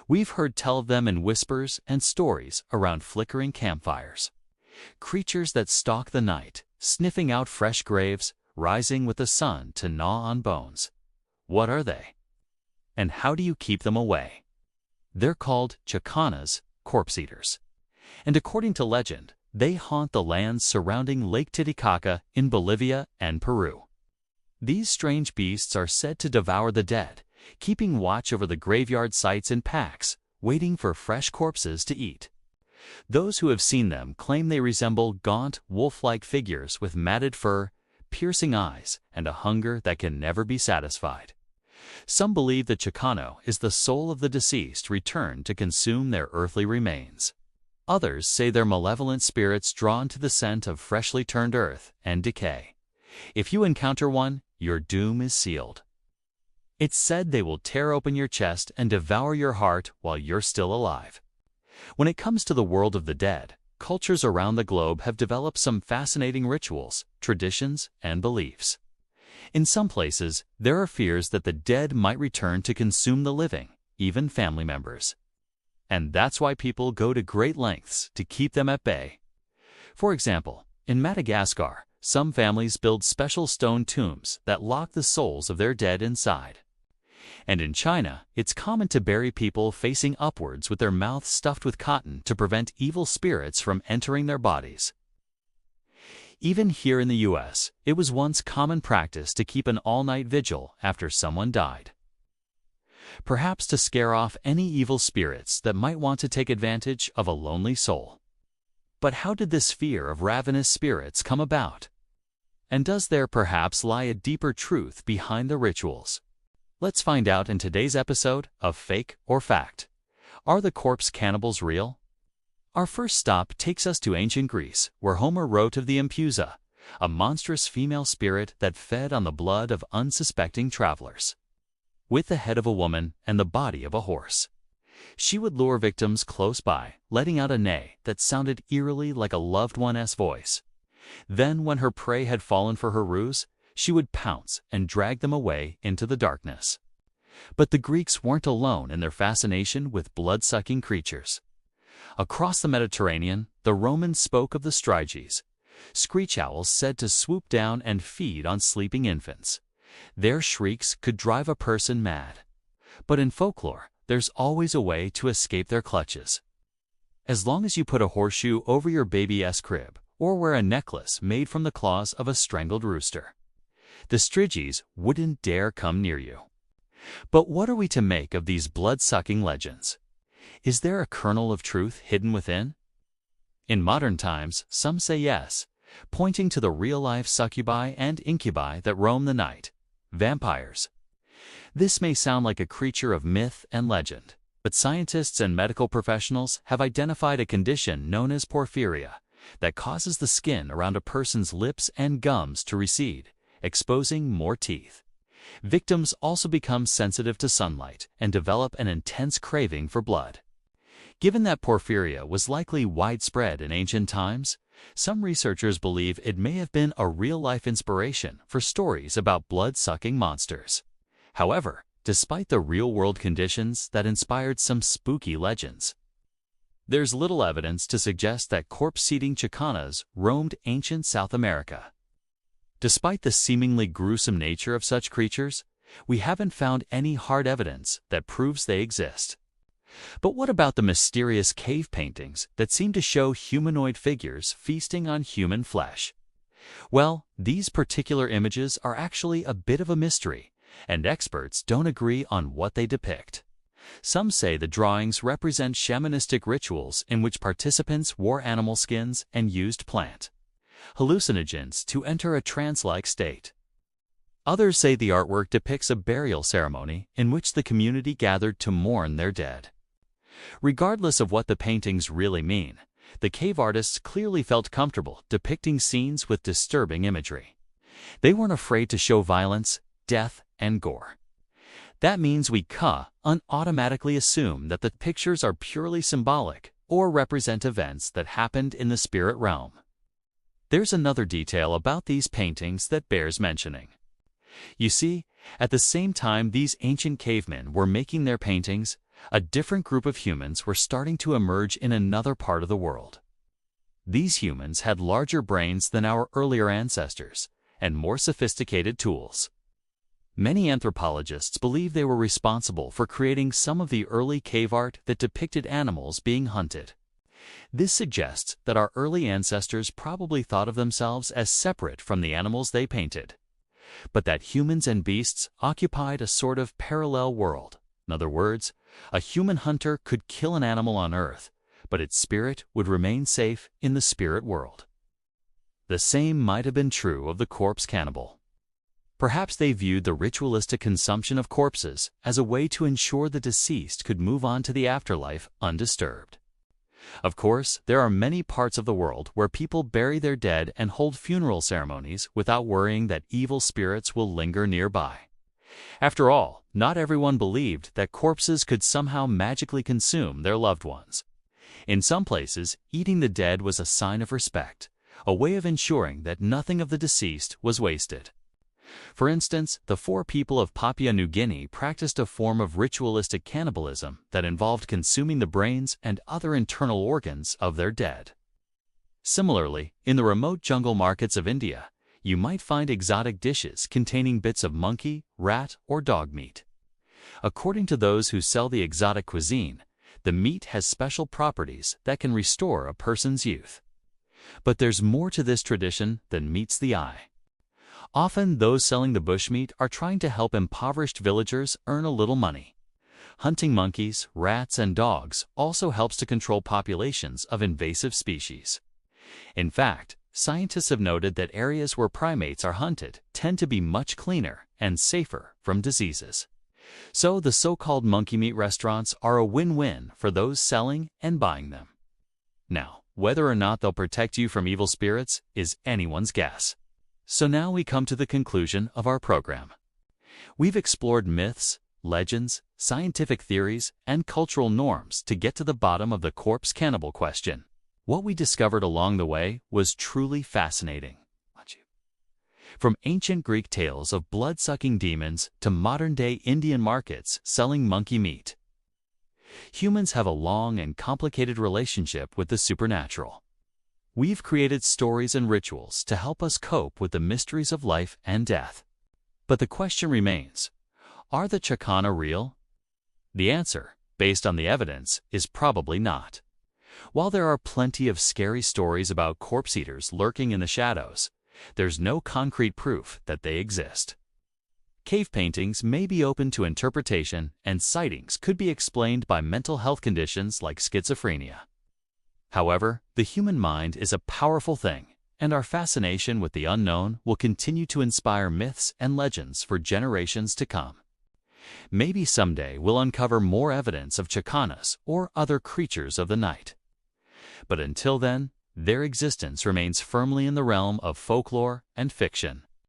We've heard tell of them in whispers and stories around flickering campfires. Creatures that stalk the night, sniffing out fresh graves, rising with the sun to gnaw on bones. What are they? And how do you keep them away? They're called Chicanas, corpse eaters. And according to legend, they haunt the lands surrounding Lake Titicaca in Bolivia and Peru. These strange beasts are said to devour the dead, keeping watch over the graveyard sites in packs, waiting for fresh corpses to eat. Those who have seen them claim they resemble gaunt, wolf-like figures with matted fur, piercing eyes, and a hunger that can never be satisfied. Some believe the Chicano is the soul of the deceased returned to consume their earthly remains. Others say they're malevolent spirits drawn to the scent of freshly turned earth and decay. If you encounter one, your doom is sealed. It's said they will tear open your chest and devour your heart while you're still alive. When it comes to the world of the dead, cultures around the globe have developed some fascinating rituals, traditions, and beliefs. In some places, there are fears that the dead might return to consume the living, even family members. And that's why people go to great lengths to keep them at bay. For example, in Madagascar, some families build special stone tombs that lock the souls of their dead inside. And in China, it's common to bury people facing upwards with their mouths stuffed with cotton to prevent evil spirits from entering their bodies. Even here in the US, it was once common practice to keep an all-night vigil after someone died. Perhaps to scare off any evil spirits that might want to take advantage of a lonely soul. But how did this fear of ravenous spirits come about? And does there perhaps lie a deeper truth behind the rituals? Let's find out in today's episode of Fake or Fact. Are the corpse cannibals real? Our first stop takes us to ancient Greece, where Homer wrote of the Empusa, a monstrous female spirit that fed on the blood of unsuspecting travelers. With the head of a woman and the body of a horse, she would lure victims close by, letting out a neigh that sounded eerily like a loved one's voice. Then, when her prey had fallen for her ruse, she would pounce and drag them away into the darkness. But the Greeks weren't alone in their fascination with blood-sucking creatures. Across the Mediterranean, the Romans spoke of the striges, screech owls said to swoop down and feed on sleeping infants. Their shrieks could drive a person mad. But in folklore, there's always a way to escape their clutches. As long as you put a horseshoe over your baby's crib or wear a necklace made from the claws of a strangled rooster, the striges wouldn't dare come near you. But what are we to make of these blood-sucking legends? Is there a kernel of truth hidden within? In modern times, some say yes, pointing to the real-life succubi and incubi that roam the night. Vampires. This may sound like a creature of myth and legend, but scientists and medical professionals have identified a condition known as porphyria that causes the skin around a person's lips and gums to recede, exposing more teeth. Victims also become sensitive to sunlight and develop an intense craving for blood. Given that porphyria was likely widespread in ancient times, some researchers believe it may have been a real-life inspiration for stories about blood-sucking monsters. However, despite the real-world conditions that inspired some spooky legends, there's little evidence to suggest that corpse-eating Chicanas roamed ancient South America. Despite the seemingly gruesome nature of such creatures, we haven't found any hard evidence that proves they exist. But what about the mysterious cave paintings that seem to show humanoid figures feasting on human flesh? Well, these particular images are actually a bit of a mystery, and experts don't agree on what they depict. Some say the drawings represent shamanistic rituals in which participants wore animal skins and used plant hallucinogens to enter a trance-like state. Others say the artwork depicts a burial ceremony in which the community gathered to mourn their dead. Regardless of what the paintings really mean, the cave artists clearly felt comfortable depicting scenes with disturbing imagery. They weren't afraid to show violence, death, and gore. That means we automatically assume that the pictures are purely symbolic or represent events that happened in the spirit realm. There's another detail about these paintings that bears mentioning. You see, at the same time these ancient cavemen were making their paintings, a different group of humans were starting to emerge in another part of the world. These humans had larger brains than our earlier ancestors and more sophisticated tools. Many anthropologists believe they were responsible for creating some of the early cave art that depicted animals being hunted. This suggests that our early ancestors probably thought of themselves as separate from the animals they painted, but that humans and beasts occupied a sort of parallel world. In other words, a human hunter could kill an animal on Earth, but its spirit would remain safe in the spirit world. The same might have been true of the corpse cannibal. Perhaps they viewed the ritualistic consumption of corpses as a way to ensure the deceased could move on to the afterlife undisturbed. Of course, there are many parts of the world where people bury their dead and hold funeral ceremonies without worrying that evil spirits will linger nearby. After all, not everyone believed that corpses could somehow magically consume their loved ones. In some places, eating the dead was a sign of respect, a way of ensuring that nothing of the deceased was wasted. For instance, the four people of Papua New Guinea practiced a form of ritualistic cannibalism that involved consuming the brains and other internal organs of their dead. Similarly, in the remote jungle markets of India, you might find exotic dishes containing bits of monkey, rat, or dog meat. According to those who sell the exotic cuisine, the meat has special properties that can restore a person's youth. But there's more to this tradition than meets the eye. Often those selling the bushmeat are trying to help impoverished villagers earn a little money. Hunting monkeys, rats, and dogs also helps to control populations of invasive species. In fact, scientists have noted that areas where primates are hunted tend to be much cleaner and safer from diseases. So the so-called monkey meat restaurants are a win-win for those selling and buying them. Now, whether or not they'll protect you from evil spirits is anyone's guess. So now we come to the conclusion of our program. We've explored myths, legends, scientific theories, and cultural norms to get to the bottom of the corpse cannibal question. What we discovered along the way was truly fascinating. From ancient Greek tales of blood-sucking demons to modern-day Indian markets selling monkey meat. Humans have a long and complicated relationship with the supernatural. We've created stories and rituals to help us cope with the mysteries of life and death. But the question remains, are the Chakana real? The answer, based on the evidence, is probably not. While there are plenty of scary stories about corpse eaters lurking in the shadows, there's no concrete proof that they exist. Cave paintings may be open to interpretation, and sightings could be explained by mental health conditions like schizophrenia. However, the human mind is a powerful thing, and our fascination with the unknown will continue to inspire myths and legends for generations to come. Maybe someday we'll uncover more evidence of Chakanas or other creatures of the night. But until then, their existence remains firmly in the realm of folklore and fiction.